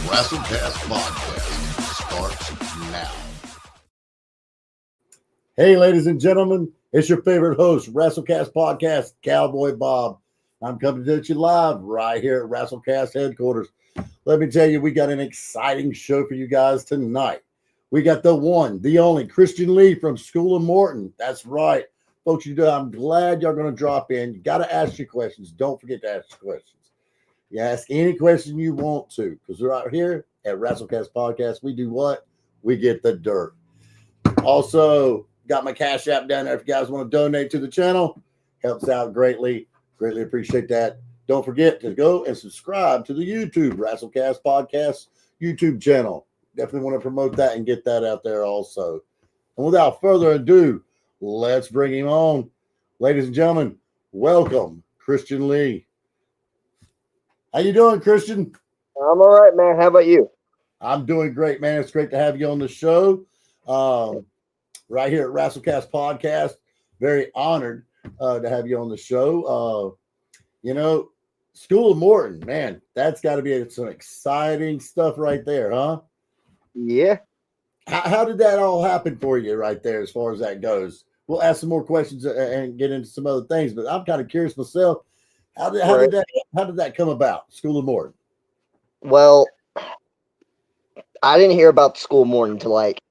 WrestleCast podcast starts now. Hey, ladies and gentlemen, it's your favorite host, WrestleCast podcast, Cowboy Bob. I'm coming to you live right here at WrestleCast headquarters. Let me tell you, we got an exciting show for you guys tonight. We got the one, the only Christian Lee from School of Morton. That's right. Folks, I'm glad y'all going to drop in. You got to ask your questions. Don't forget to ask your questions. You ask any question you want to, because we're out here at WrestleCast Podcast. We do what? We get the dirt. Also, got my Cash App down there if you guys want to donate to the channel. Helps out greatly. Greatly appreciate that. Don't forget to go and subscribe to the YouTube WrestleCast Podcast YouTube channel. Definitely want to promote that and get that out there also. And without further ado, let's bring him on. Ladies and gentlemen, welcome, Christian Lee. How you doing, Christian? I'm all right, man. How about you? I'm doing great, man. It's great to have you on the show. Right here at WrestleCast Podcast. Very honored to have you on the show. School of Morton, man, that's got to be some exciting stuff right there, huh? Yeah. How did that all happen for you right there as far as that goes? We'll ask some more questions and get into some other things, but I'm kind of curious myself. How did that come about, School of Morton? Well, I didn't hear about the School of Morton until like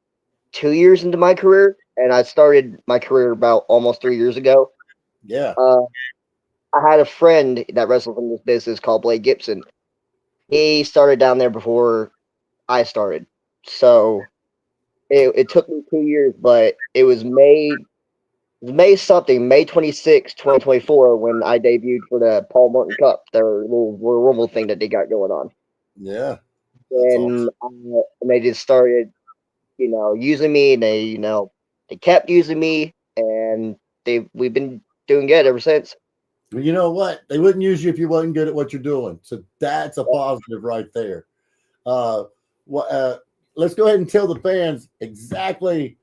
2 years into my career, and I started my career about almost 3 years ago. Yeah. I had a friend that wrestled in this business called Blake Gibson. He started down there before I started, so it took me 2 years, but it was May 26, 2024, when I debuted for the Paul Morton Cup, their little Royal Rumble thing that they got going on. Yeah. And, awesome. And they just started, using me, and they kept using me, and we've been doing good ever since. Well, you know what? They wouldn't use you if you wasn't good at what you're doing. So that's a positive right there. Let's go ahead and tell the fans exactly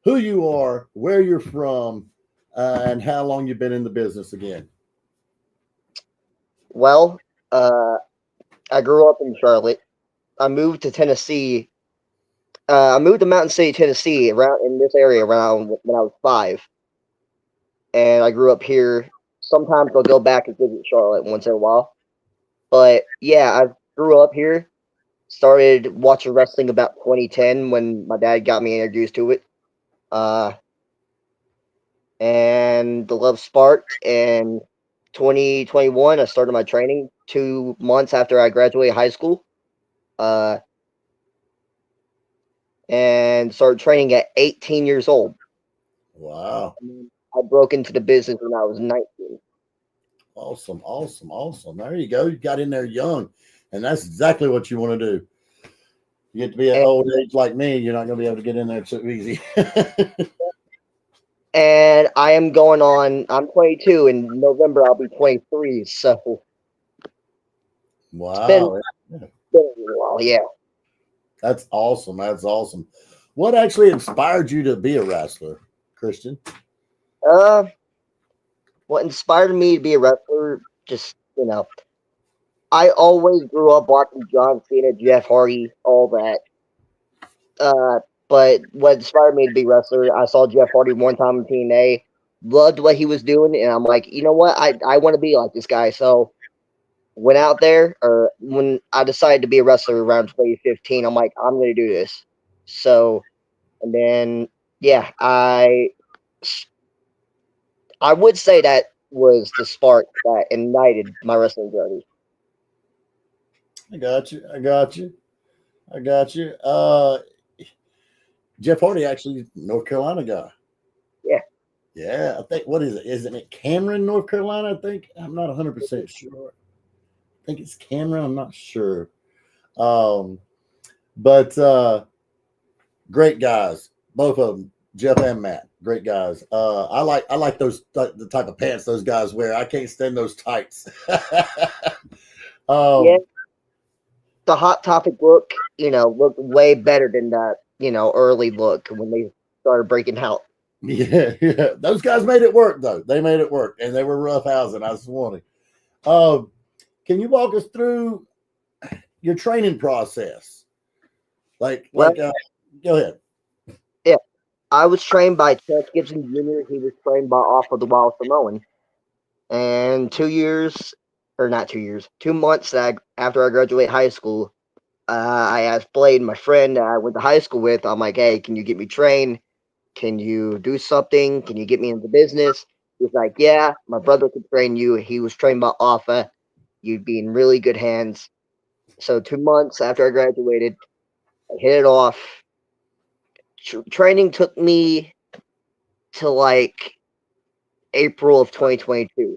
who you are, where you're from, and how long you've been in the business again. Well, I grew up in Charlotte. I moved to Tennessee. I moved to Mountain City, Tennessee, around in this area around when I was 5. And I grew up here. Sometimes I'll go back and visit Charlotte once in a while. But yeah, I grew up here. Started watching wrestling about 2010 when my dad got me introduced to it. And the love sparked. And 2021, I started my training 2 months after I graduated high school. And started training at 18 years old. Wow. I broke into the business when I was 19. Awesome. There you go. You got in there young, and that's exactly what you want to do. You get to be at old age like me, you're not going to be able to get in there so easy. And I am going on, I'm 22. In November, I'll be 23. So, wow. It's been a while, yeah. That's awesome. What actually inspired you to be a wrestler, Christian? What inspired me to be a wrestler, just, I always grew up watching John Cena, Jeff Hardy, all that. But what inspired me to be a wrestler, I saw Jeff Hardy one time in TNA, loved what he was doing, and I'm like, you know what, I want to be like this guy. So went out there, or when I decided to be a wrestler around 2015, I'm like, I'm going to do this. So, and then, yeah, I would say that was the spark that ignited my wrestling journey. I got you. Jeff Hardy actually North Carolina guy. Yeah. I think, what is it? Isn't it Cameron, North Carolina? I think. I'm not 100% sure. I think it's Cameron. I'm not sure. But great guys, both of them, Jeff and Matt. Great guys. I like those the type of pants those guys wear. I can't stand those tights. Yeah, the Hot Topic look, looked way better than that, early look when they started breaking out. Yeah. Those guys made it work though. They made it work, and they were rough housing. I was wanting. Can you walk us through your training process? Well, Go ahead. yeah, I was trained by Chance Gibson Jr. He was trained by off of the Wild Samoan. And 2 years, or not 2 years, 2 months after I graduated high school, I asked Blade, my friend that I went to high school with, I'm like, hey, can you get me trained? Can you do something? Can you get me into business? He's like, yeah, my brother could train you. He was trained by Alpha. You'd be in really good hands. So 2 months after I graduated, I hit it off. Training took me to like April of 2022.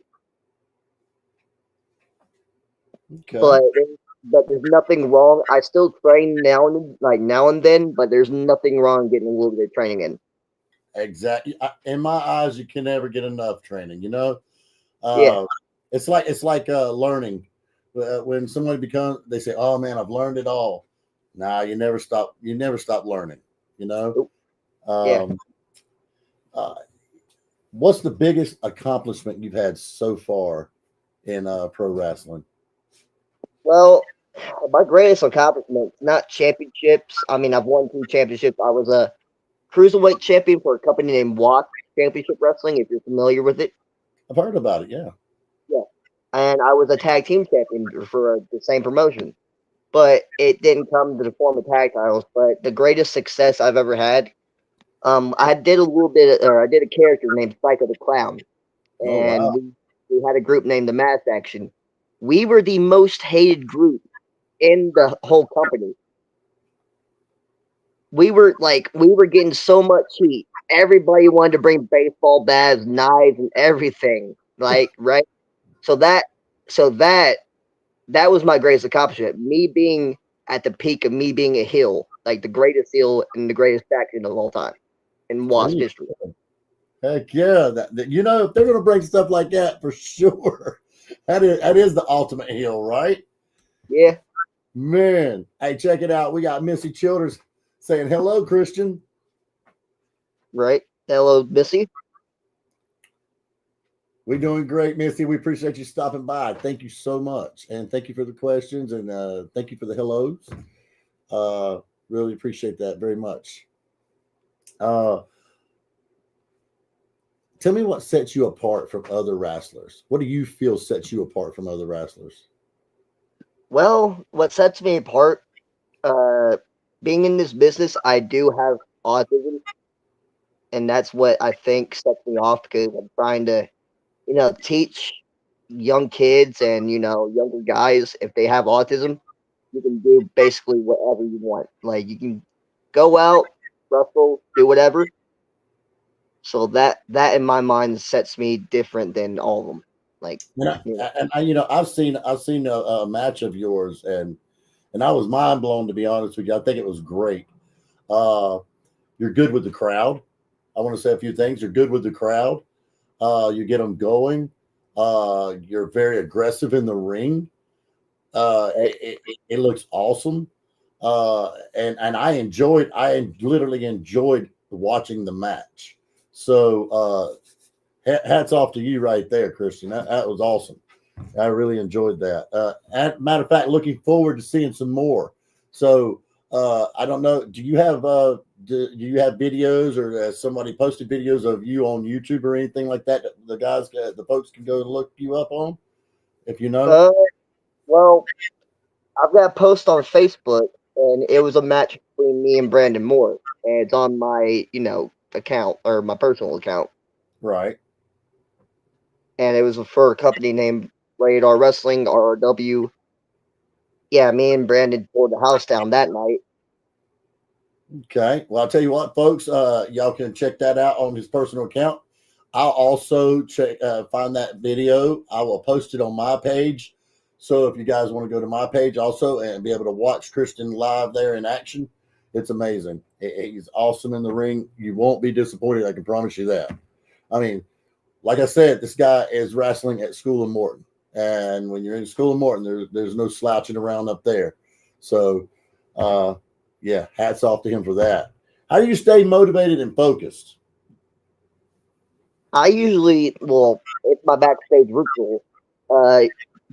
Okay. But there's nothing wrong. I still train now and then, but there's nothing wrong getting a little bit of training in. Exactly. In my eyes, you can never get enough training. Yeah. It's like learning. When somebody they say, "Oh man, I've learned it all." Nah, you never stop. You never stop learning. Yeah. What's the biggest accomplishment you've had so far in pro wrestling? Well, my greatest accomplishment, not championships. I mean, I've won 2 championships. I was a cruiserweight champion for a company named Watt Championship Wrestling, if you're familiar with it. I've heard about it. Yeah. Yeah. And I was a tag team champion for the same promotion. But it didn't come to the form of tag titles. But the greatest success I've ever had, I did I did a character named Psycho the Clown. Oh And wow. we had a group named the Mass Action. We were the most hated group in the whole company. We were getting so much heat. Everybody wanted to bring baseball bats, knives, and everything. Right? So that was my greatest accomplishment. Me being at the peak of me being a heel, like the greatest heel and the greatest faction of all time in Wasp history. Heck yeah. If they're going to bring stuff like that, for sure. That is the ultimate heel, right? Yeah. Man. Hey, check it out. We got Missy Childers saying, hello, Christian. Right. Hello, Missy. We're doing great, Missy. We appreciate you stopping by. Thank you so much. And thank you for the questions, and thank you for the hellos. Really appreciate that very much. Tell me what sets you apart from other wrestlers. What do you feel sets you apart from other wrestlers? Well, what sets me apart, being in this business, I do have autism, and that's what I think sets me off because I'm trying to, teach young kids and younger guys if they have autism, you can do basically whatever you want. Like you can go out, wrestle, do whatever. So that in my mind sets me different than all of them. Like, I've seen a match of yours, and I was mind blown, to be honest with you. I think it was great. You're good with the crowd. I want to say a few things. You're good with the crowd. You get them going. You're very aggressive in the ring. It looks awesome. And I literally enjoyed watching the match. So hats off to you right there, Christian. That was awesome. I really enjoyed that. Matter of fact, looking forward to seeing some more. So I don't know. Do you have videos, or has somebody posted videos of you on YouTube or anything like that? The folks can go and look you up on, if you know. Well, I've got a post on Facebook, and it was a match between me and Brandon Moore, and it's on my account, or my personal account. Right. And it was for a company named Rated R Wrestling, RRW. Yeah, me and Brandon tore the house down that night. Okay. Well, I'll tell you what, folks, y'all can check that out on his personal account. I'll also find that video. I will post it on my page. So if you guys want to go to my page also and be able to watch Christian live there in action, it's amazing. He's awesome in the ring. You won't be disappointed. I can promise you that. I mean, like I said, this guy is wrestling at School of Morton. And when you're in School of Morton, there's no slouching around up there. So, yeah, hats off to him for that. How do you stay motivated and focused? I usually, well, it's my backstage ritual.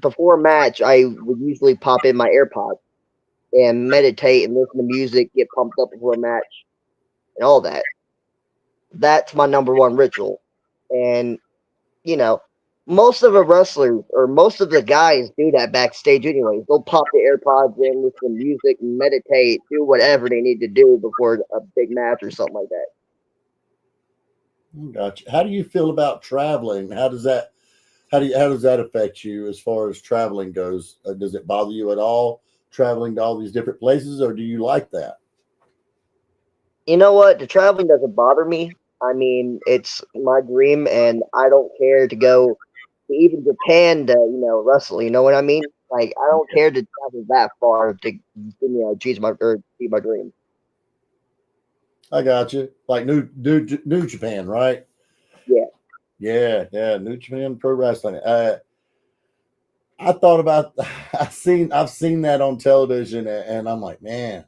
Before a match, I would usually pop in my AirPods and meditate and listen to music, get pumped up before a match, and all that. That's my number one ritual. And, you know, most of the wrestlers or most of the guys do that backstage anyways. They'll pop the AirPods in, listen to music, meditate, do whatever they need to do before a big match or something like that. Gotcha. How do you feel about traveling? How does that affect you as far as traveling goes? Does it bother you at all traveling to all these different places, or do you like that? You know what? The traveling doesn't bother me. I mean, it's my dream, and I don't care to go to even Japan to, wrestle. You know what I mean? Like, I don't care to travel that far to, achieve my dream. I got you. Like New Japan, right? Yeah. Yeah. New Japan Pro Wrestling. I thought about. I've seen that on television, and I'm like, man,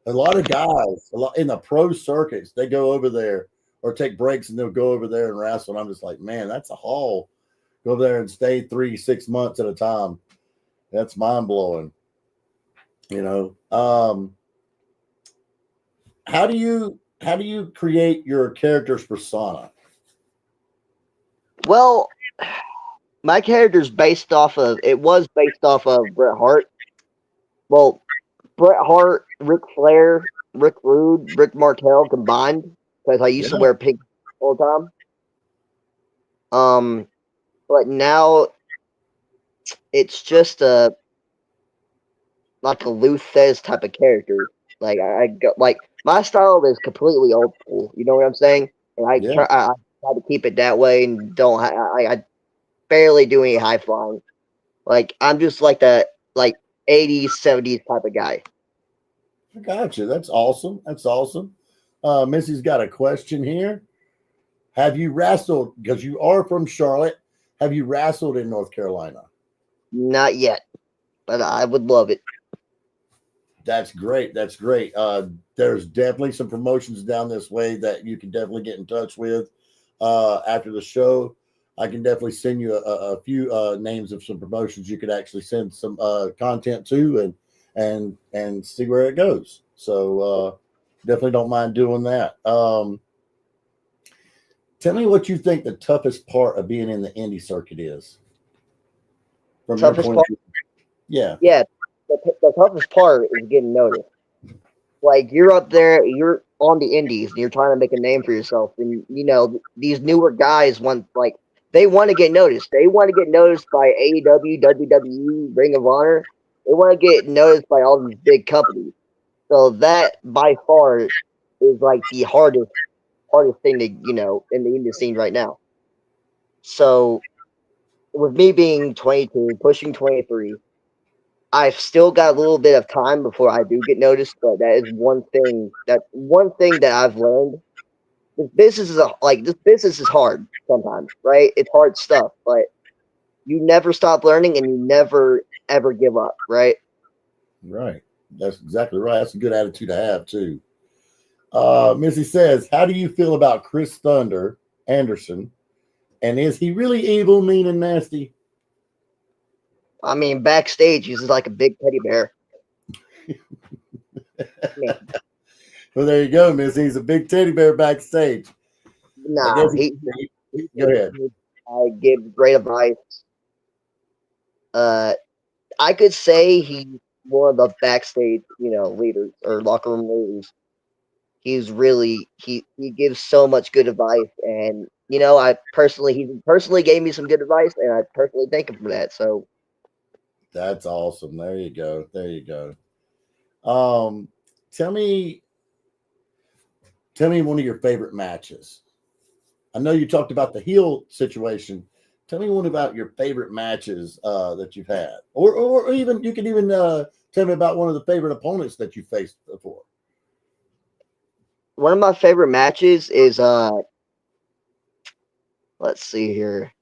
a lot of guys, in the pro circuits, they go over there or take breaks, and they'll go over there and wrestle. And I'm just like, man, that's a haul. Go there and stay 3-6 months at a time. That's mind blowing. How do you create your character's persona? Well, my character's was based off of Bret Hart. Well, Bret Hart, Ric Flair, Rick Rude, Rick Martel combined, because I used to wear pink all the time. But now it's just like a Luthez type of character. Like I go, like my style is completely old school. You know what I'm saying? And I try to keep it that way, and I barely do any high flying. Like I'm just like that, like 80s, 70s type of guy. I got you. That's awesome. Missy's got a question here. Have you wrestled, because you are from Charlotte, have you wrestled in North Carolina? Not yet, but I would love it. That's great. There's definitely some promotions down this way that you can definitely get in touch with after the show. I can definitely send you a few names of some promotions you could actually send some content to and see where it goes. So definitely don't mind doing that. Tell me what you think the toughest part of being in the indie circuit is. From toughest your point part, of view. yeah. The toughest part is getting noticed. Like you're up there, you're on the indies, and you're trying to make a name for yourself. And these newer guys they want to get noticed. They want to get noticed by AEW, WWE, Ring of Honor. They want to get noticed by all these big companies. So that by far is like the hardest thing to in the indie scene right now. So with me being 22, pushing 23, I've still got a little bit of time before I do get noticed, but that is one thing that I've learned. This business is hard sometimes, right? It's hard stuff, but you never stop learning and you never ever give up, right? Right. That's exactly right. That's a good attitude to have too. Missy says, how do you feel about Chris Thunder Anderson? And is he really evil, mean, and nasty? I mean, backstage, he's like a big teddy bear. Well, there you go, Missy. He's a big teddy bear backstage. Nah, go ahead. I give great advice. I could say he's one of the backstage, leaders or locker room leaders. He gives so much good advice, and he personally gave me some good advice, and I personally thank him for that. So that's awesome. There you go. Tell me one of your favorite matches. I know you talked about the heel situation. tell me one about your favorite matches that you've had, or even you can even tell me about one of the favorite opponents that you faced before. One of my favorite matches is let's see here.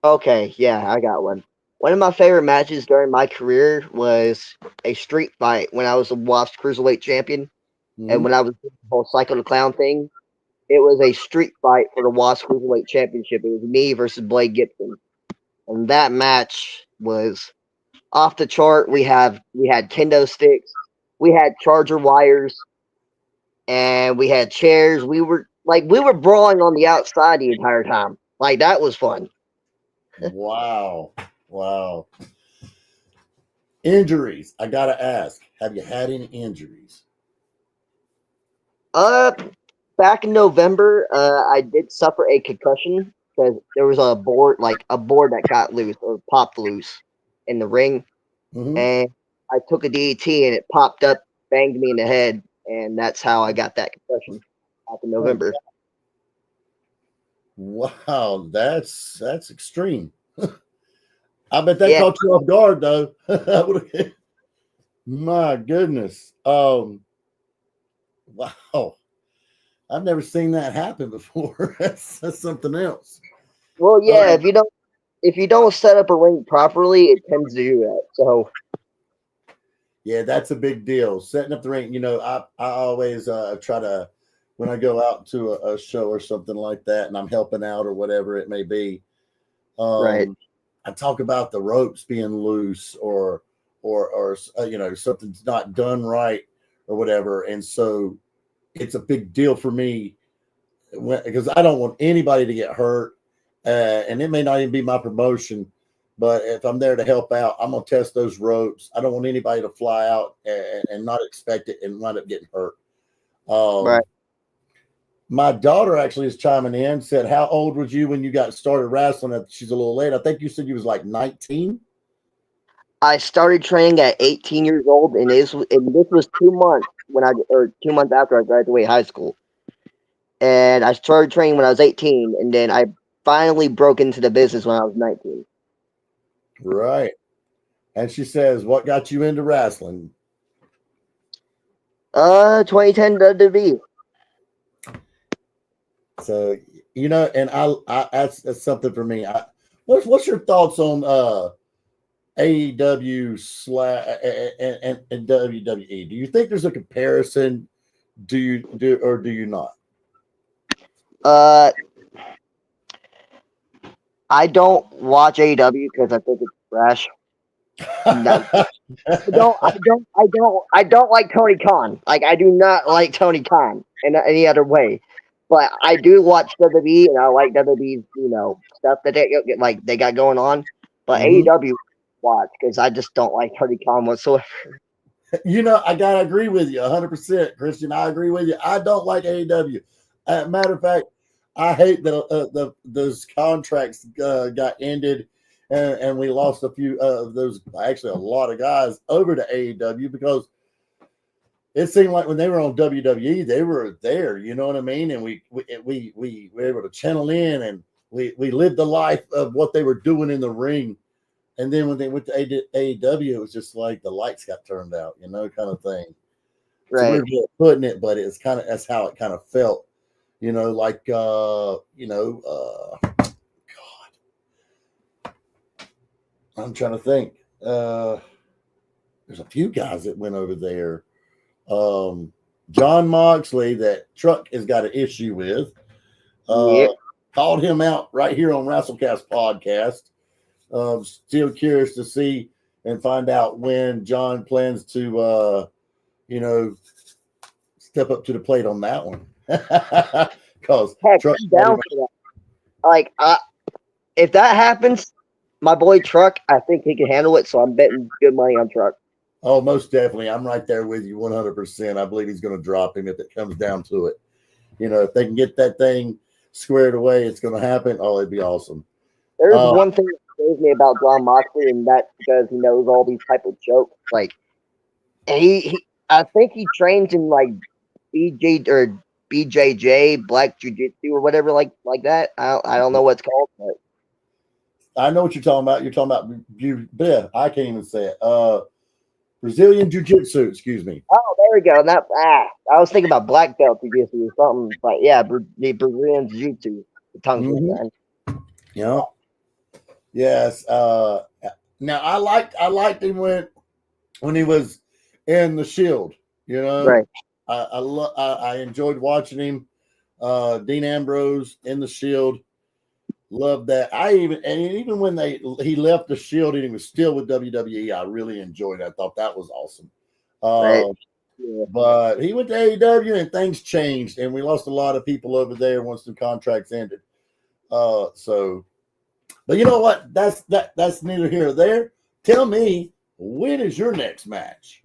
Okay, yeah, I got one. One of my favorite matches during my career was a street fight when I was a Wasp Cruiserweight champion, and Mhm. when I was doing the whole Cycle the Clown thing. It was a street fight for the Wasp Cruiserweight Championship. It was me versus Blake Gibson, and that match was off the chart. We had kendo sticks, we had charger wires, and we had chairs. We were brawling on the outside the entire time. Like that was fun. Wow, wow. Injuries. I gotta ask: have you had any injuries? Uh, Back in November, I did suffer a concussion because there was a board that got loose or popped loose in the ring, Mm-hmm. and I took a DET and it popped up, banged me in the head, and that's how I got that concussion back in Oh, November. wow, that's extreme. I bet that Yeah, caught you off guard, though. That would've- My goodness. Wow. I've never seen that happen before. That's something else. well, yeah. Um, If you don't set up a ring properly, it tends to do that. So yeah, that's a big deal. Setting up the ring. I always try to when I go out to a show or something like that, and I'm helping out or whatever it may be. right, I talk about the ropes being loose or something's not done right or whatever, and so it's a big deal for me because I don't want anybody to get hurt, and it may not even be my promotion, but if I'm there to help out, I'm gonna test those ropes. I don't want anybody to fly out and not expect it and wind up getting hurt. right. Um, my daughter actually is chiming in. Said, "How old was you when you got started wrestling?" She's a little late. I think you said you was like 19. I started training at 18 years old, and this was 2 months or 2 months after I graduated high school. And I started training when I was 18, and then I finally broke into the business when I was 19. Right. And she says, "What got you into wrestling?" 2010 WWE. So and I that's something for me. What's your thoughts on AEW and WWE? Do you think there's a comparison? Do you do or do you not? Uh, I don't watch AEW because I think it's trash. No, I don't like Tony Khan. Like I do not like Tony Khan in any other way. But I do watch WWE and I like WWE's stuff that they got going on. But Mhm. AEW watch because I just don't like Tony Khan whatsoever. I gotta agree with you 100%, Christian. I agree with you. I don't like AEW. Matter of fact, I hate that those contracts got ended, and we lost a few of those. Actually, a lot of guys over to AEW because it seemed like when they were on WWE, they were there. You know what I mean? And we were able to channel in, and we lived the life of what they were doing in the ring. And then when they went to AEW, it was just like the lights got turned out, kind of thing. It's a Right. weird way of putting it, but that's how it kind of felt, like I'm trying to think. There's a few guys that went over there. John Moxley, that Truck has got an issue with. Yep. Called him out right here on WrestleCast podcast. Still curious to see and find out when John plans to, step up to the plate on that one. Because Heck, Truck, I'm down for that. Like, if that happens, my boy Truck, I think he can handle it. So I'm betting good money on Truck. oh, most definitely. I'm right there with you 100%. I believe he's going to drop him if it comes down to it. If they can get that thing squared away, it's going to happen. Oh, it'd be awesome. There's one thing that scares me about John Moxley, and that's because he knows all these type of jokes. Like I think he trains in like BJ or BJJ Black Jiu Jitsu or whatever like that. I don't know what it's called, but I know what you're talking about. You're talking about I can't even say it. Brazilian Jiu-Jitsu, excuse me. Oh, there we go. I was thinking about black belt jiu-jitsu or something, but yeah, the Brazilian jiu-jitsu. The tongue twister. Yeah. Yes. Now I liked him when he was in the Shield. You know, Right. I enjoyed watching him. Dean Ambrose in the Shield. Loved that. Even when he left the Shield and he was still with WWE, I really enjoyed it. I thought that was awesome. Right. Yeah. But he went to AEW and things changed, and we lost a lot of people over there once the contracts ended. But you know what? That's neither here nor there. Tell me, when is your next match?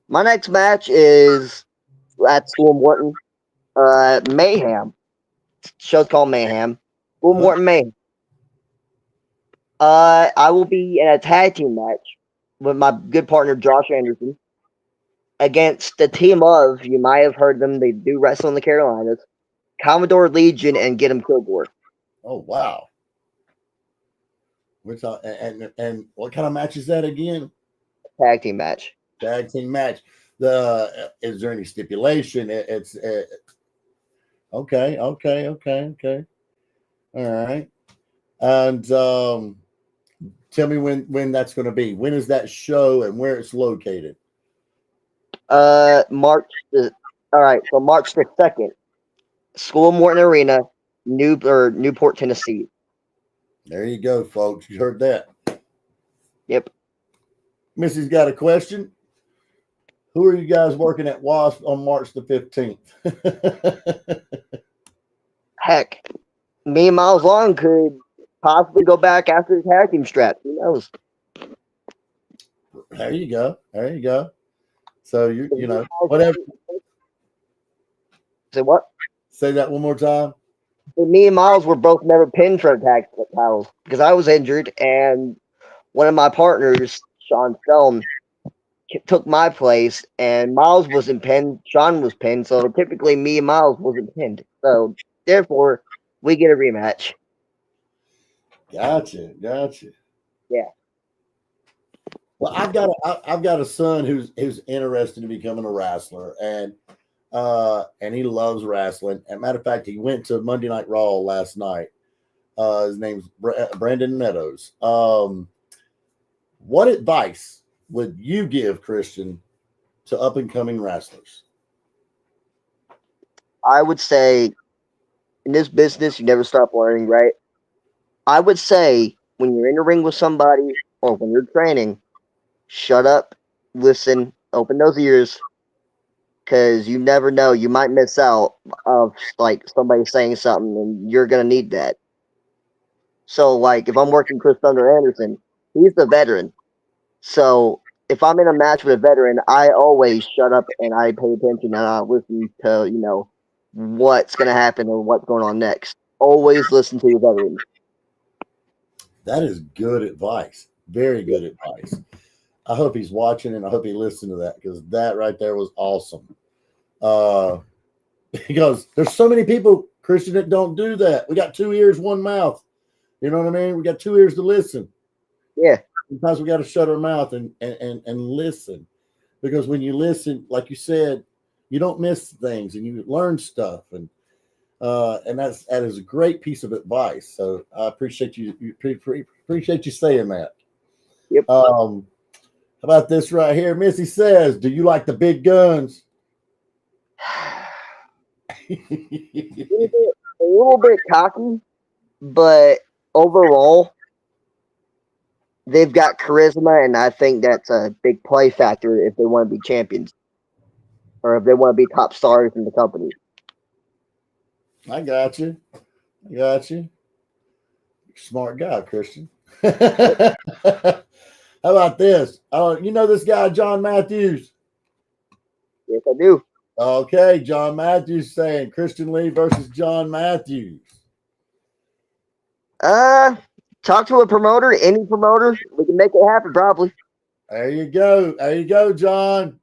My next match is at School of Morton. Mayhem. Show's called Mayhem. School of Morton Mayhem. I will be in a tag team match with my good partner Josh Anderson against the team of, you might have heard them, they do wrestle in the Carolinas, Commodore Legion and Get 'em Kilgore. Oh wow! And what kind of match is that again? Tag team match. Tag team match. Is there any stipulation? It's okay. All right. And tell me when that's going to be. When is that show and where it's located? March the 2nd, School of Morton Arena, Newport, Tennessee. There you go, folks. You heard that. Yep. Missy's got a question. Who are you guys working at Wasp on March the 15th? Heck, me and Miles Long could possibly go back after the tag team strap. Who knows? There you go. So you know, whatever. Say what? Say that one more time. Me and Miles were both never pinned for tag titles because I was injured, and one of my partners, Sean Stone, took my place, and Miles wasn't pinned. Sean was pinned, so typically me and Miles wasn't pinned. So therefore, we get a rematch. Gotcha. Yeah. Well, I've got a son who's interested in becoming a wrestler, and he loves wrestling. As a matter of fact, he went to Monday Night Raw last night. His name's Brandon Meadows. What advice would you give, Christian, to up and coming wrestlers? I would say, in this business, you never stop learning, right? I would say when you're in the ring with somebody or when you're training, shut up, listen, open those ears, because you never know. You might miss out of like somebody saying something, and you're gonna need that. So, like, if I'm working Chris Thunder Anderson, he's the veteran. So, if I'm in a match with a veteran, I always shut up and I pay attention and I listen to what's gonna happen or what's going on next. Always listen to your veteran. That is good advice. Very good advice. I hope he's watching and I hope he listened to that, because that right there was awesome. Because there's so many people, Christian, that don't do that. We got 2 ears, 1 mouth. You know what I mean? We got 2 ears to listen. Yeah. Sometimes we got to shut our mouth and listen, because when you listen, like you said, you don't miss things and you learn stuff, and that is a great piece of advice. So I appreciate you saying that. Yep. How about this right here? Missy says, "Do you like the big guns?" A little bit cocky, but overall, they've got charisma, and I think that's a big play factor if they want to be champions or if they want to be top stars in the company. I got you. Smart guy, Christian. How about this? You know this guy, John Matthews? Yes, I do. Okay, John Matthews saying Christian Lee versus John Matthews. Talk to a promoter, any promoter. We can make it happen, probably. There you go, John.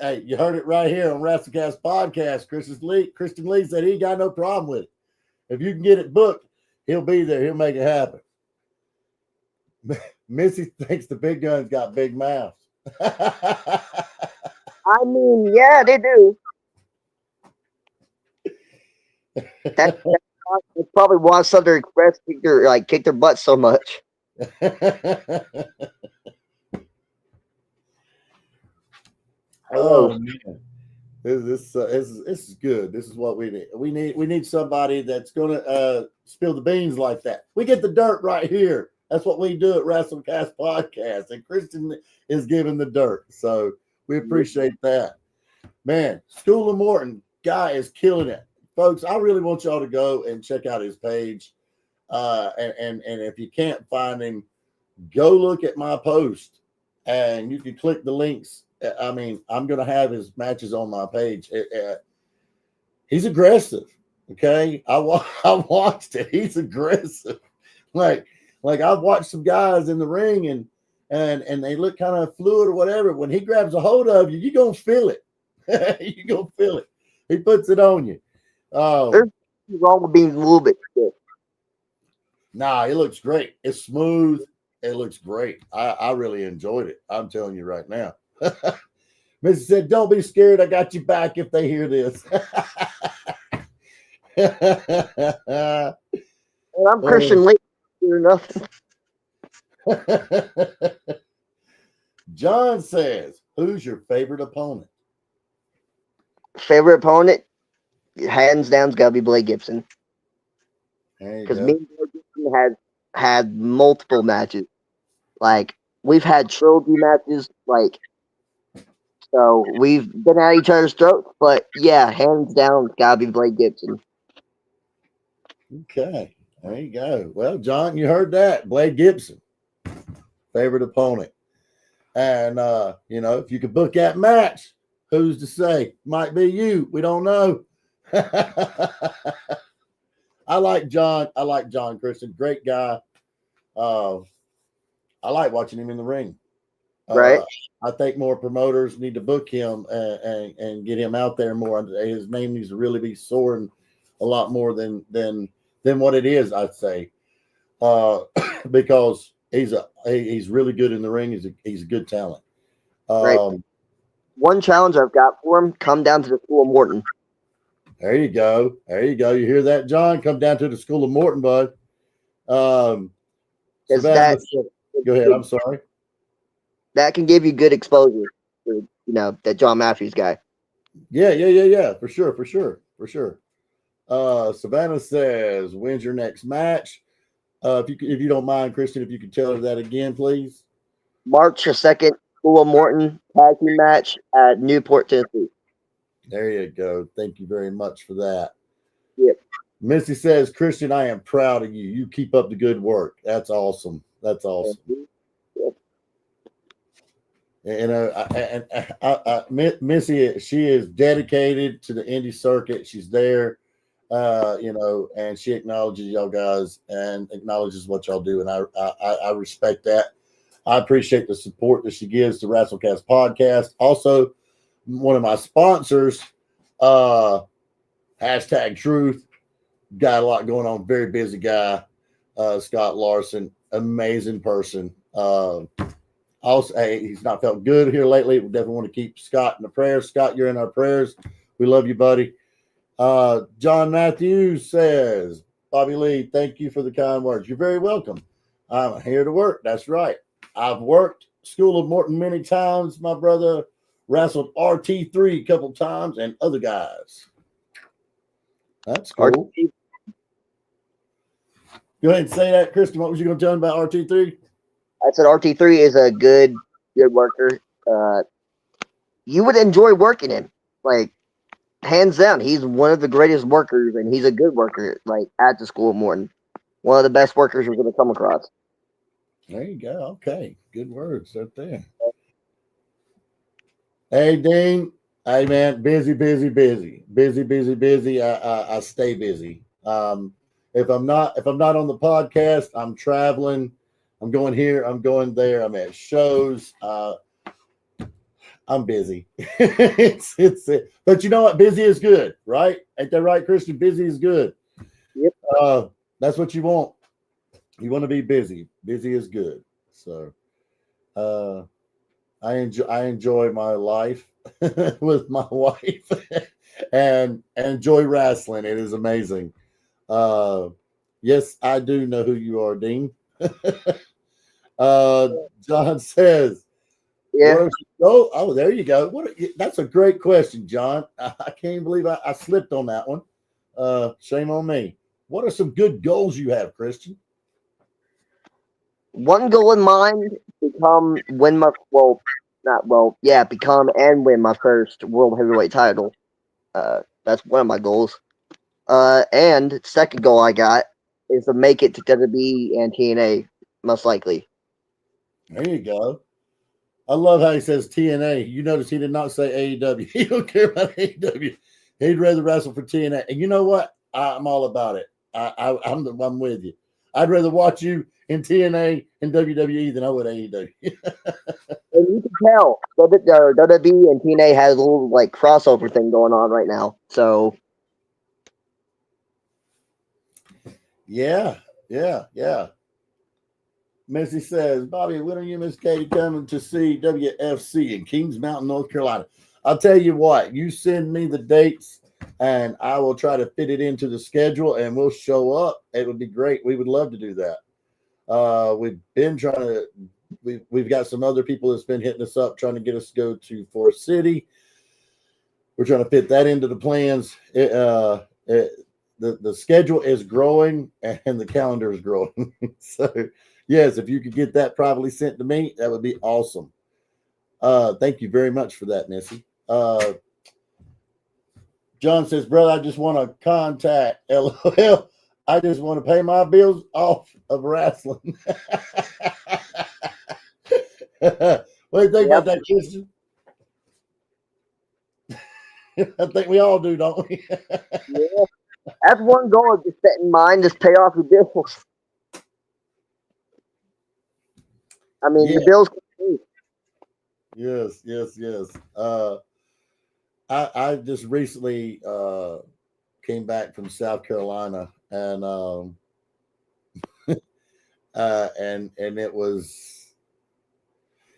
Hey, you heard it right here on WrestleCast Podcast. Christian Lee said he got no problem with it. If you can get it booked, he'll be there. He'll make it happen. Missy thinks the big guns got big mouths. I mean, yeah, they do. That's probably why Southern Express kick their butt so much. Oh man, this is good. This is what we need. We need somebody that's gonna spill the beans like that. We get the dirt right here. That's what we do at WrestleCast Podcast, and Kristen is giving the dirt. So we appreciate that. Man, School of Morton guy is killing it, folks. I really want y'all to go and check out his page. And if you can't find him, go look at my post, and you can click the links. I mean, I'm going to have his matches on my page. He's aggressive. Okay. I watched it. He's aggressive. Like I've watched some guys in the ring and they look kind of fluid or whatever. When he grabs a hold of you, you're going to feel it. You're going to feel it. He puts it on you. There's nothing wrong with being a little bit stiff. Nah, it looks great. It's smooth. It looks great. I really enjoyed it. I'm telling you right now. Missy said, "Don't be scared. I got you back if they hear this." And I'm Christian Lee. Nothing. John says, "Who's your favorite opponent?" Favorite opponent, hands down's got to be Blake Gibson. Because me and Blake Gibson has had multiple matches. Like, we've had trilogy matches. So we've been at each other's throats. But yeah, hands down, it's got to be Blake Gibson. Okay, there you go. Well, John, you heard that. Blake Gibson, favorite opponent. And, if you could book that match, who's to say? Might be you. We don't know. I like John. Christian. Great guy. I like watching him in the ring. Right. I think more promoters need to book him and get him out there more. His name needs to really be soaring a lot more than what it is, I'd say, because he's really good in the ring. He's a good talent. Right. One challenge I've got for him: come down to the School of Morton. There you go. You hear that, John? Come down to the School of Morton, bud. Go ahead. I'm sorry. That can give you good exposure to, that John Matthews guy. Yeah. For sure. Savannah says, "When's your next match?" If you don't mind, Christian, if you could tell her that again, please. March 2nd, School of Morton tag team match at Newport, Tennessee. There you go. Thank you very much for that. Yep. Missy says, "Christian, I am proud of you. You keep up the good work." That's awesome. Yep. Missy, she is dedicated to the indie circuit. She's there, and she acknowledges y'all guys and acknowledges what y'all do. And I respect that. I appreciate the support that she gives to WrestleCast Podcast. Also, one of my sponsors, #Truth, got a lot going on. Very busy guy, Scott Larson, amazing person. Also, he's not felt good here lately. We definitely want to keep Scott in the prayers. Scott, you're in our prayers. We love you, buddy. John Matthews says, "Bobby Lee, thank you for the kind words." You're very welcome. I'm here to work. That's right. I've worked School of Morton many times. My brother wrestled RT3 a couple times and other guys. That's cool. Go ahead and say that, Kristen. What was you going to tell him about RT3? I said RT3 is a good worker. You would enjoy working him. Hands down, he's one of the greatest workers, and he's a good worker, at the School of Morton. One of the best workers you're going to come across. There you go. Okay. Good words right there. Hey, Dean. Hey, man. Busy. I stay busy. If I'm not on the podcast, I'm traveling. I'm going here. I'm going there. I'm at shows. I'm busy. But you know what? Busy is good, right? Ain't that right, Christian? Busy is good. Yep. That's what you want. You want to be busy. Busy is good. So I enjoy my life with my wife and enjoy wrestling. It is amazing. Yes, I do know who you are, Dean. John says, Yeah. what are oh, there you go. That's a great question, John. I can't believe I slipped on that one. Shame on me. What are some good goals you have, Christian? One goal in mind: become become and win my first world heavyweight title. That's one of my goals. And second goal I got is to make it to WWE and TNA, most likely. There you go. I love how he says TNA. You notice he did not say AEW. He don't care about AEW. He'd rather wrestle for TNA. And you know what? I'm all about it. I'm with you. I'd rather watch you in TNA and WWE than I would AEW. And you can tell WWE and TNA has a little like crossover thing going on right now. So Yeah. Missy says, Bobby, when are you, Miss Katie, coming to see WFC in Kings Mountain, North Carolina? I'll tell you what, you send me the dates and I will try to fit it into the schedule and we'll show up. It would be great. We would love to do that. We've been trying to, we've got some other people that's been hitting us up trying to get us to go to Forest City. We're trying to fit that into the plans. The schedule is growing and the calendar is growing. So, yes, if you could get that privately sent to me, that would be awesome. Thank you very much for that, Missy. John says, brother, I just want to contact LOL. I just want to pay my bills off of wrestling. What do you think about that, Christian? I think we all do, don't we? yeah, that's one goal just set in mind: just pay off your bills. I mean, Yeah. your bills can pay. Yes. I just recently came back from South Carolina and and it was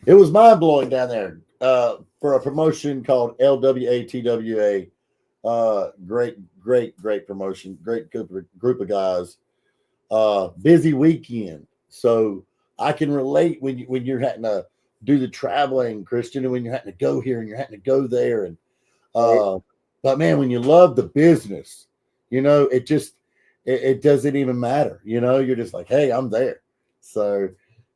mind blowing down there for a promotion called LWATWA. Great promotion, great group of guys. Busy weekend, so I can relate when you're having to do the traveling, Christian, and when you're having to go here and you're having to go there, and but man, when you love the business, it just it doesn't even matter. You're just like, hey, I'm there. So,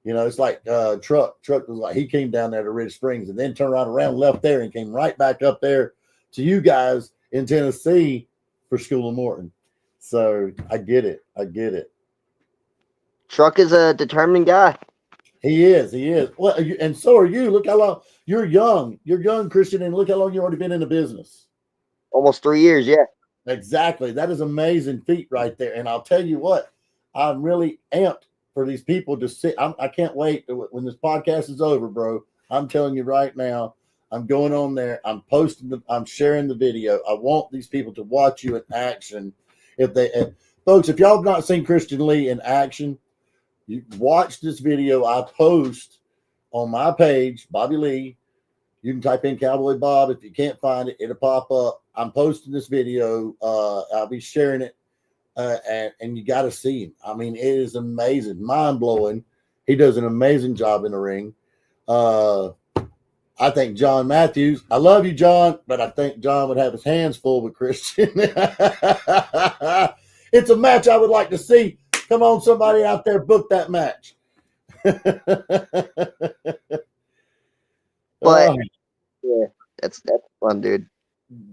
it's like Truck was like, he came down there to Ridge Springs and then turned around, left there and came right back up there to you guys in Tennessee for School of Morton. So I get it. Truck is a determined guy. He is. Well, and so are you. Look how long you're young. You're young, Christian, and look how long you've already been in the business. Almost 3 years, yeah. Exactly. That is amazing feat right there. And I'll tell you what, I'm really amped for these people to see. I can't wait when this podcast is over, bro. I'm telling you right now, I'm going on there. I'm sharing the video. I want these people to watch you in action. Folks, if y'all have not seen Christian Lee in action, you watch this video I post on my page, Bobby Lee. You can type in Cowboy Bob. If you can't find it, it'll pop up. I'm posting this video. I'll be sharing it, and you got to see him. I mean, it is amazing, mind-blowing. He does an amazing job in the ring. I think John Matthews, I love you, John, but I think John would have his hands full with Christian. It's a match I would like to see. Come on, somebody out there, book that match. But yeah, that's fun, dude.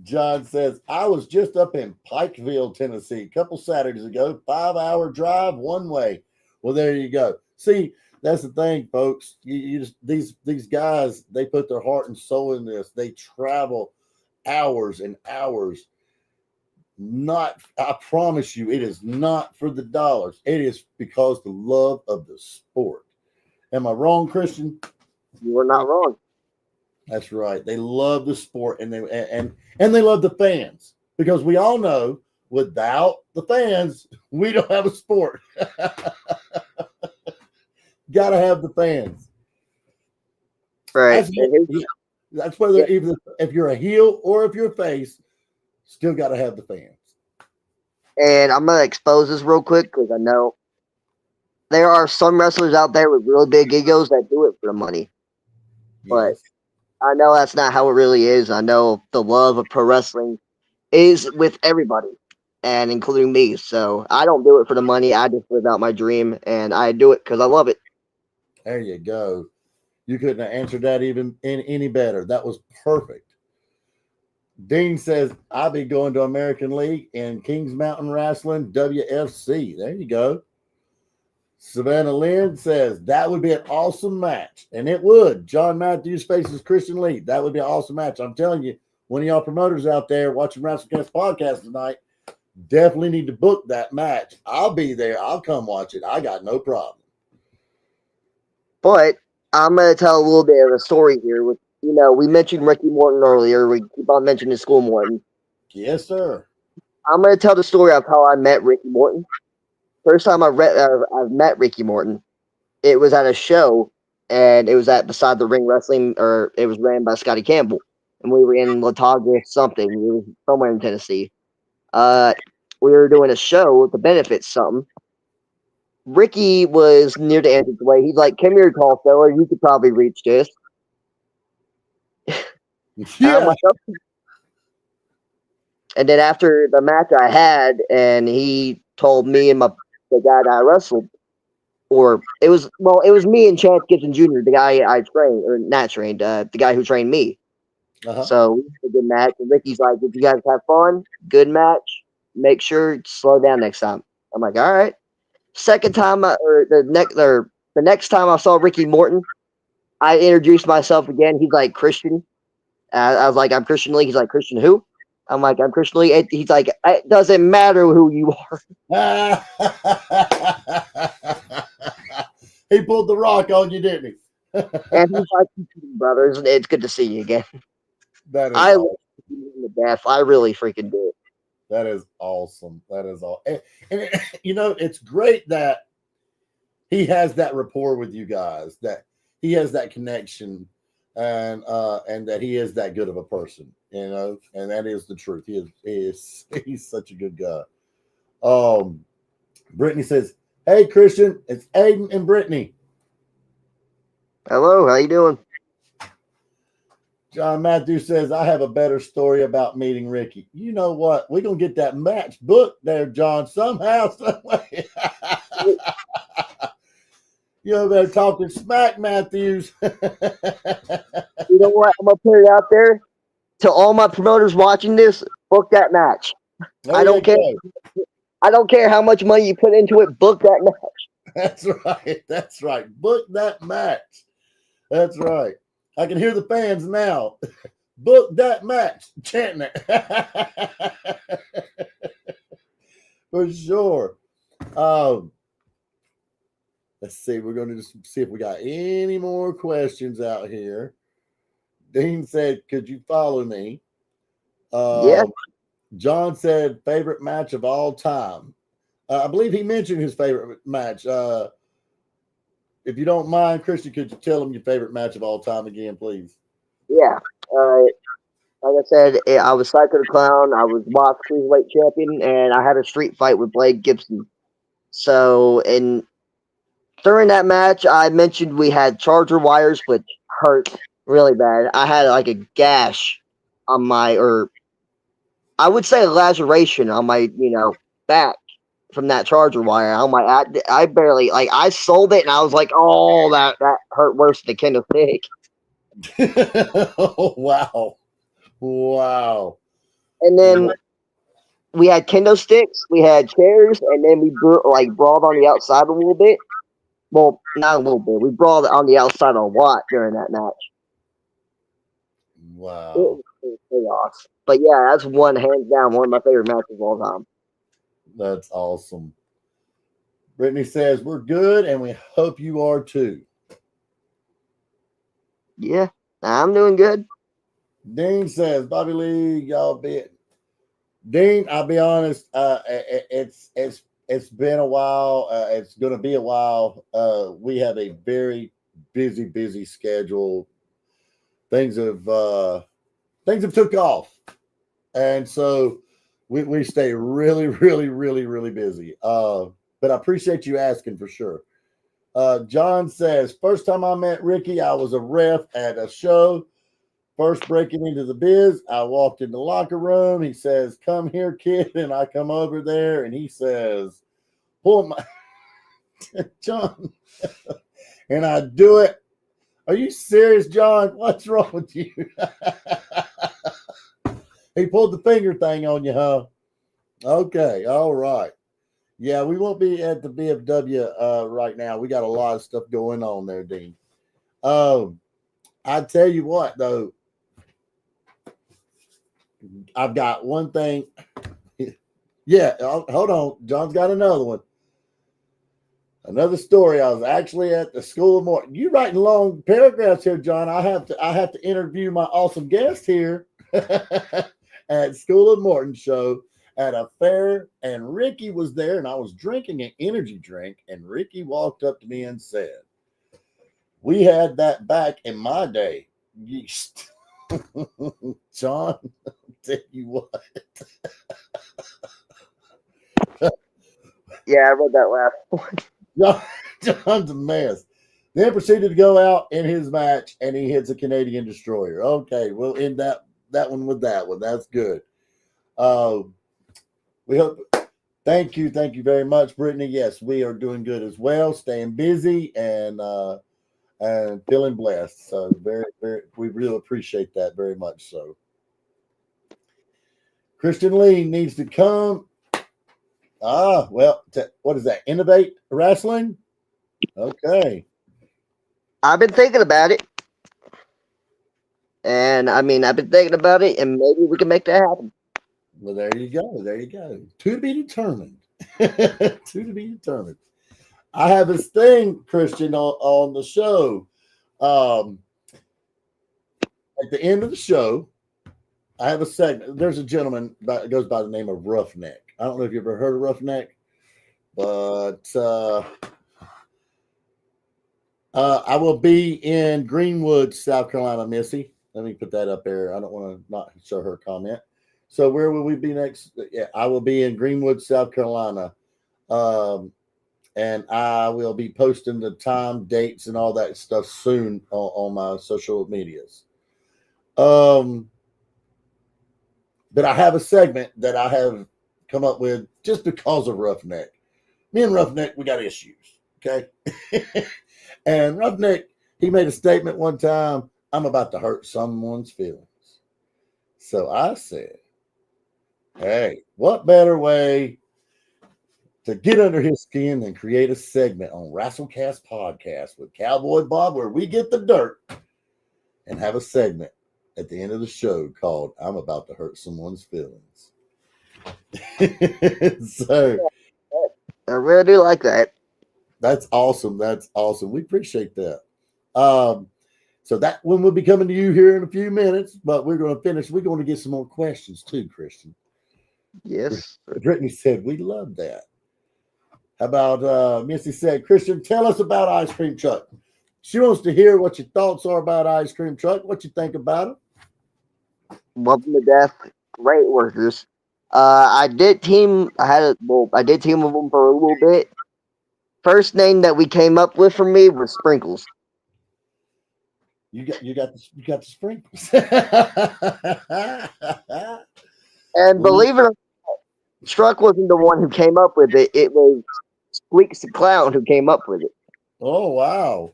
John says, I was just up in Pikeville, Tennessee, a couple Saturdays ago, 5-hour drive one way. Well, there you go. See, that's the thing, folks. You just these guys, they put their heart and soul in this. They travel hours and hours. I promise you, it is not for the dollars. It is because the love of the sport. Am I wrong, Christian? You were not wrong. That's right. They love the sport and they love the fans, because we all know without the fans, we don't have a sport. Gotta have the fans. Right. That's whether even if you're a heel or if you're a face, still gotta have the fans. And I'm gonna expose this real quick because I know there are some wrestlers out there with really big egos that do it for the money. But Yes. I know that's not how it really is. I know the love of pro wrestling is with everybody, and including me. So I don't do it for the money. I just live out my dream, and I do it because I love it. There you go. You couldn't have answered that even any better. That was perfect. Dean says, I'll be going to American League and Kings Mountain Wrestling, WFC. There you go. Savannah Lynn says, that would be an awesome match. And it would. John Matthews faces Christian Lee. That would be an awesome match. I'm telling you, one of y'all promoters out there watching WrestleCast podcast tonight, definitely need to book that match. I'll be there. I'll come watch it. I got no problem. But I'm going to tell a little bit of a story here. With we mentioned Ricky Morton earlier. We keep on mentioning School of Morton. Yes, sir. I'm going to tell the story of how I met Ricky Morton. First time I've met Ricky Morton, it was at a show, and it was at Beside the Ring Wrestling, or it was ran by Scotty Campbell, and we were in Latauga something. It was somewhere in Tennessee. We were doing a show to benefit something. Ricky was near the entranceway. He's like, "Come here, tall fella. You could probably reach this." Yeah. And then after the match I had, and he told me and the guy that I wrestled, or it was me and Chance Gibson Jr., the guy I trained, or not trained, the guy who trained me. Uh-huh. So we had a good match. And Ricky's like, "If you guys have fun, good match. Make sure to slow down next time." I'm like, "All right." Second time, the next time I saw Ricky Morton, I introduced myself again. He's like, "Christian." I was like, "I'm Christian Lee." He's like, "Christian who?" I'm like, "I'm Christian Lee." He's like, "It doesn't matter who you are." He pulled the rock on you, didn't he? And he's like, "Brothers, it's good to see you again." That is I awesome. love you to death. I really freaking do. That is awesome. That is all. And it's great that he has that rapport with you guys, that he has that connection, and that he is that good of a person, and that is the truth. He's such a good guy. Brittany says, "Hey Christian, it's Aiden and Brittany." Hello, how you doing? John Matthews says, "I have a better story about meeting Ricky." You know what? We're going to get that match booked there, John, somehow, some way. You're over there talking smack, Matthews. You know what? I'm going to put it out there to all my promoters watching this. Book that match. I don't care. I don't care how much money you put into it. Book that match. That's right. That's right. Book that match. That's right. I can hear the fans now. Book that match, chanting it. For sure. Let's see. We're going to just see if we got any more questions out here. Dean said, "Could you follow me?" Yeah. John said, "Favorite match of all time." I believe he mentioned his favorite match. If you don't mind, Christian, could you tell him your favorite match of all time again, please? Yeah. Like I said, I was Psycho the Clown. I was Watts Cruiserweight Champion, and I had a street fight with Blake Gibson. So, during that match, I mentioned we had charger wires, which hurt really bad. I had like a gash on or I would say a laceration on my, back from that charger wire. On my, I barely, I sold it and I was like, "Oh, that hurt worse than the kendo stick." Oh, wow. Wow. And then we had kendo sticks, we had chairs, and then we brawled on the outside a little bit. Well, not a little bit. We brawled on the outside a lot during that match. Wow. It was chaos. But yeah, that's hands down, one of my favorite matches of all time. That's awesome. Brittany says, "We're good, and we hope you are too." Yeah, I'm doing good. Dean says, "Bobby Lee, y'all be it." Dean, I'll be honest, it's It's been a while. It's going to be a while. We have a very busy schedule. Things have took off, and so we stay really busy. But I appreciate you asking for sure. John says, first time I met Ricky, I was a ref at a show. First breaking into the biz, I walked in the locker room. He says, come here, kid. And I come over there and he says, pull my John. And I do it. Are you serious, John? What's wrong with you? He pulled the finger thing on you, huh? Okay, all right. Yeah, we won't be at the BFW right now. We got a lot of stuff going on there, Dean. I tell you what, though, I've got one thing. Yeah, hold on. John's got another one. Another story. I was actually at the School of Morton. You writing long paragraphs here, John. I have to interview my awesome guest here at School of Morton show at a fair, and Ricky was there, and I was drinking an energy drink, and Ricky walked up to me and said, we had that back in my day. Yeast. John, I'll tell you what. Yeah, I read that last one. John's a mess. Then proceeded to go out in his match, and he hits a Canadian destroyer. Okay, we'll end that one with that one. That's good. We hope. Thank you very much, Brittany. Yes, we are doing good as well, staying busy and feeling blessed. So we really appreciate that very much. So Christian Lee needs to come. Well, what is that? Innovate Wrestling? Okay. I've been thinking about it. And I've been thinking about it, and maybe we can make that happen. Well, there you go. To be determined. To be determined. I have this thing, Christian, on the show. At the end of the show, I have a segment. There's a gentleman that goes by the name of Roughneck. I don't know if you've ever heard of Roughneck, but I will be in Greenwood, South Carolina, Missy. Let me put that up there. I don't want to not show her comment. So where will we be next? Yeah, I will be in Greenwood, South Carolina. And I will be posting the time, dates, and all that stuff soon on my social medias. But I have a segment that I have come up with just because of Roughneck. Me and Roughneck, we got issues, okay? And Roughneck, he made a statement one time, I'm about to hurt someone's feelings. So I said, hey, what better way to get under his skin than create a segment on WrestleCast Podcast with Cowboy Bob where we get the dirt and have a segment at the end of the show called I'm About to Hurt Someone's Feelings. So I really do like that. That's awesome. We appreciate that. So that one will be coming to you here in a few minutes, but we're going to finish. We're going to get some more questions too, Christian. Yes. Brittany said, we love that. How about Missy said, Christian, tell us about Ice Cream Truck. She wants to hear what your thoughts are about Ice Cream Truck, what you think about it. Love them to death. Great workers. I did team with them for a little bit. First name that we came up with for me was Sprinkles. You got the sprinkles. And believe it or not, Struck wasn't the one who came up with it. It was Squeaks the Clown who came up with it. Oh, wow.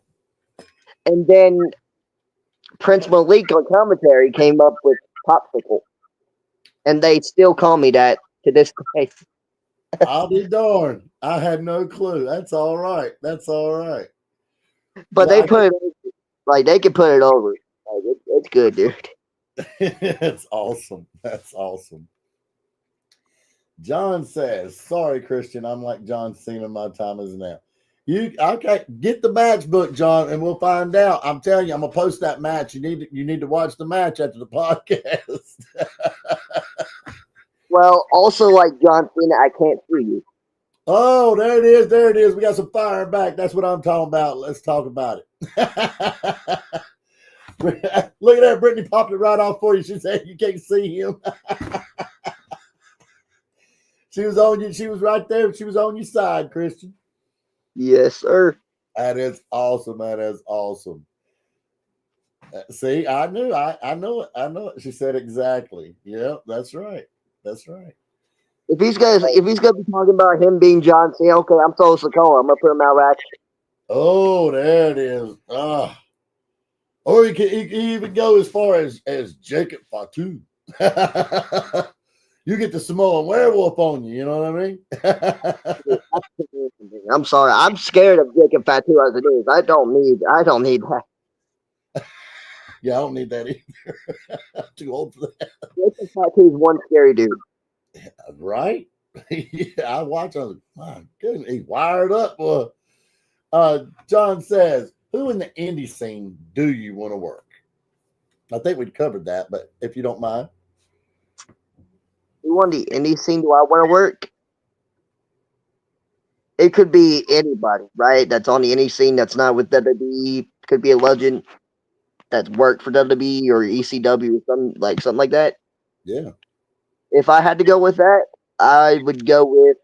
And then Prince Malik on commentary came up with Popsicle. And they still call me that to this day. I'll be darned. I had no clue. That's all right. But they put it like they can put it over. Like, it's good, dude. That's awesome. John says, sorry, Christian. I'm like John Cena. My time is now. Okay, get the match book, John, and we'll find out. I'm telling you, I'm gonna post that match. You need to watch the match after the podcast. Well, also like John Cena, I can't see you. Oh, there it is. There it is. We got some fire back. That's what I'm talking about. Let's talk about it. Look at that. Brittany popped it right off for you. She said you can't see him. She was on you. She was right there. She was on your side, Christian. Yes, sir. That is awesome. That is awesome. See, I knew. I know it. I know it. She said exactly. Yep, that's right. That's right. If he's gonna be talking about him being John Cena, okay, I'm supposed to call him. I'm gonna put him out of action. Oh, there it is. Or he can even go as far as Jacob Fatu. You get the Samoan werewolf on you. You know what I mean? I'm sorry. I'm scared of Jacob Fatu as it is. I don't need that. Yeah, I don't need that either. I'm too old for that. Jacob Fatu is one scary dude. Right? Yeah, I watch on. My goodness, he's wired up. Boy. John says, "Who in the indie scene do you want to work?" I think we covered that, but if you don't mind, Who on the indie scene do I want to work? It could be anybody, right? That's on the indie scene. That's not with WWE. Could be a legend that's worked for WWE or ECW or something like that. yeah. If I had to go with that, I would go with.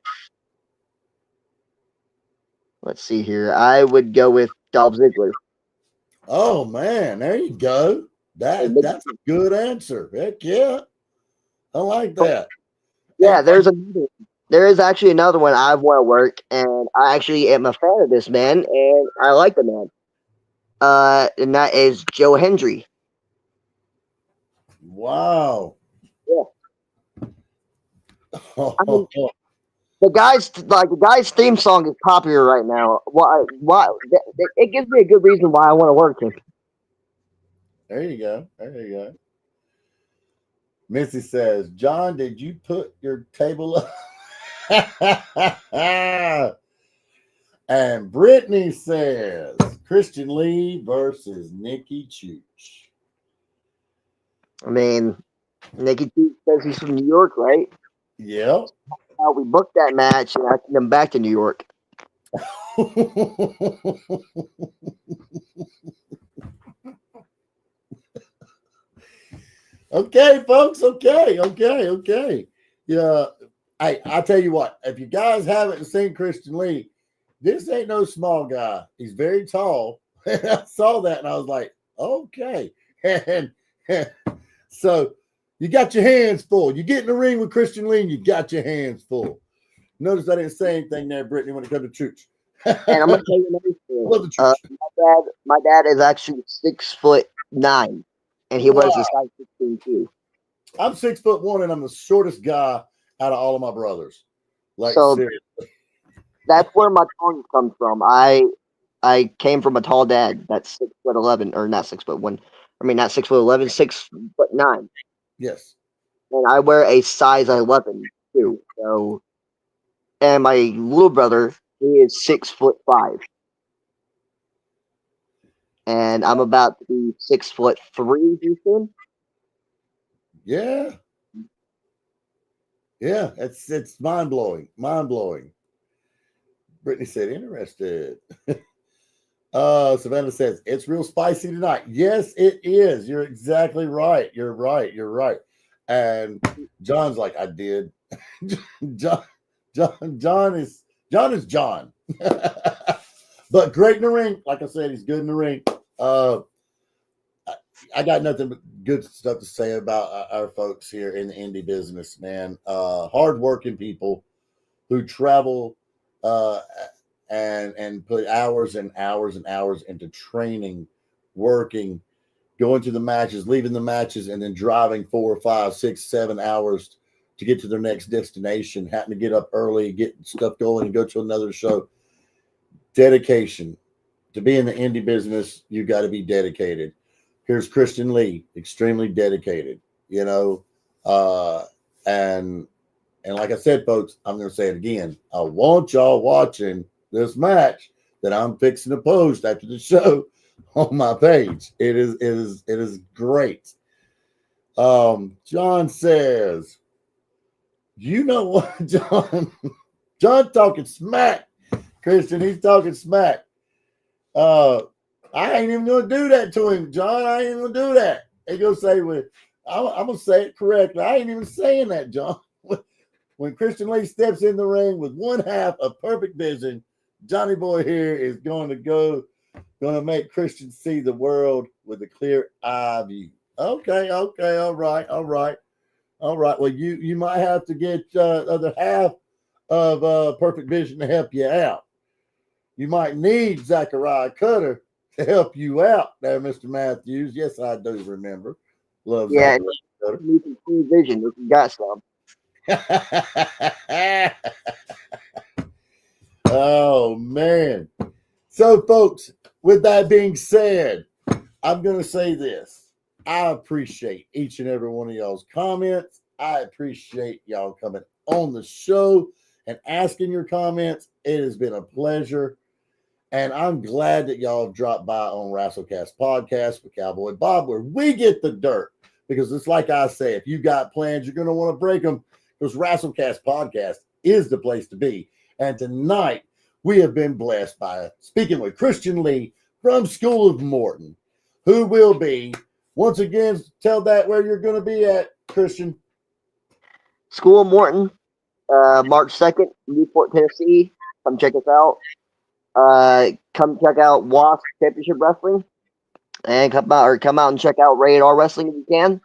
Let's see here. I would go with Dolph Ziggler. Oh man, there you go. That's a good answer. Heck yeah, I like that. Yeah, there is actually another one I want to work, and I actually am a fan of this man, and I like the man. And that is Joe Hendry. Wow. Yeah. I mean, the guy's theme song is popular right now. Why? It gives me a good reason why I want to work him. There you go. There you go. Missy says, "John, did you put your table up?" And Brittany says, "Christian Lee versus Nikki Chooch." I mean, Nikki says he's from New York, right? Yep. We booked that match, and I sent him back to New York. Okay, folks. Okay. Yeah. Hey, I tell you what, if you guys haven't seen Christian Lee, this ain't no small guy. He's very tall. And I saw that and I was like, okay. And so you got your hands full. You get in the ring with Christian Lee and you got your hands full. Notice I didn't say anything there, Brittany, when it comes to church. And I'm gonna tell you another thing. My dad is actually 6'9", and he wears a size 16 too. I'm 6'1", and I'm the shortest guy out of all of my brothers. Like, so seriously. That's where my tone comes from. I came from a tall dad that's 6'11", or not 6'1". I mean, not 6'11", 6'9". Yes. And I wear a size 11 too. So, and my little brother, he is 6'5", and I'm about to be 6'3" soon. Yeah. Yeah, it's mind blowing. Mind blowing. Brittany said, interested. Savannah says, it's real spicy tonight. Yes, it is. You're exactly right. You're right. And John's like, I did. John is John. But great in the ring. Like I said, he's good in the ring. I got nothing but good stuff to say about our folks here in the indie business, man. Hardworking people who travel and put hours and hours and hours into training, working, going to the matches, leaving the matches, and then driving 4, 5, 6, 7 hours to get to their next destination, having to get up early, get stuff going, and go to another show. Dedication. To be in the indie business, you got to be dedicated. Here's Christian Lee, extremely dedicated, you know. And like I said, folks, I'm going to say it again. I want y'all watching this match that I'm fixing to post after the show on my page. It is great. John says, you know what, John? John talking smack. Christian, he's talking smack. I ain't even gonna do that to him, John. I ain't even gonna do that. He gonna say I'm gonna say it correctly. I ain't even saying that, John. When Christian Lee steps in the ring with one half of perfect vision, Johnny Boy here is going to make Christian see the world with a clear eye view. Okay, all right. Well, you might have to get the other half of perfect vision to help you out. You might need Zachariah Cutter to help you out there, Mr. Matthews. Yes, I do remember. Love Yeah, Zachariah Cutter. you can see vision if you got some. Oh, man. So, folks, with that being said, I'm going to say this. I appreciate each and every one of y'all's comments. I appreciate y'all coming on the show and asking your comments. It has been a pleasure. And I'm glad that y'all have dropped by on WrestleCast Podcast with Cowboy Bob, where we get the dirt. Because it's like I say, if you got plans, you're going to want to break them, because WrestleCast Podcast is the place to be. And tonight, we have been blessed by speaking with Christian Lee from School of Morton, who will be, once again, tell that where you're going to be at, Christian. School of Morton, March 2nd, Newport, Tennessee. Come check us out. Come check out Wasp Championship Wrestling, and come out and check out Rated R Wrestling if you can.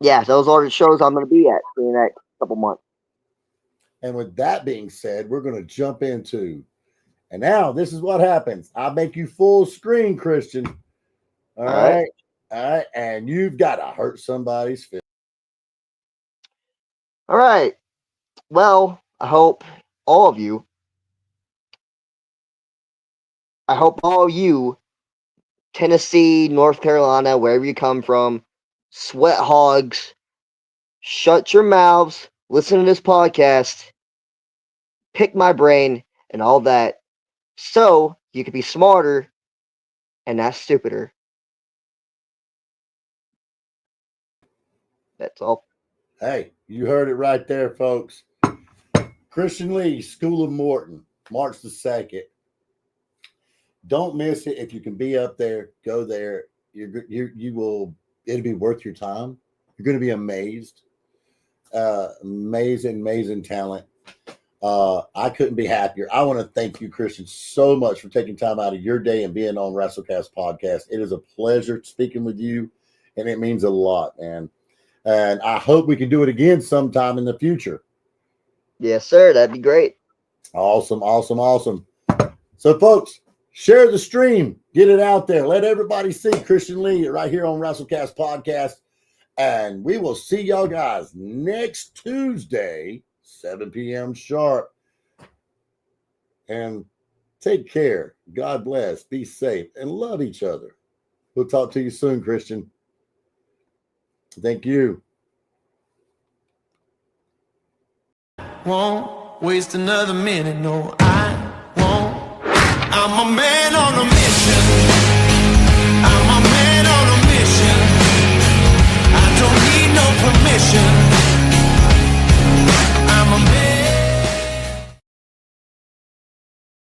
Yeah, those are the shows I'm going to be at in the next couple months. And with that being said, we're going to jump into, and now this is what happens. I make you full screen, Christian. All right. And you've got to hurt somebody's feelings. All right. Well, I hope all of you, Tennessee, North Carolina, wherever you come from, sweat hogs, shut your mouths, listen to this podcast, pick my brain, and all that, so you can be smarter and not stupider. That's all. Hey, you heard it right there, folks. Christian Lee, School of Morton, March the 2nd. Don't miss it. If you can be up there, go there. You will. It'll be worth your time. You're going to be amazed. Amazing talent. I couldn't be happier. I want to thank you, Christian, so much for taking time out of your day and being on WrestleCast Podcast. It is a pleasure speaking with you, and it means a lot, man. And I hope we can do it again sometime in the future. Yes, sir. That'd be great. Awesome. So, folks, share the stream. Get it out there. Let everybody see Christian Lee right here on WrestleCast Podcast. And we will see y'all guys next Tuesday, 7 p.m. sharp. And take care. God bless. Be safe. And love each other. We'll talk to you soon, Christian. Thank you. Won't waste another minute, no, I won't. I'm a man on a mission.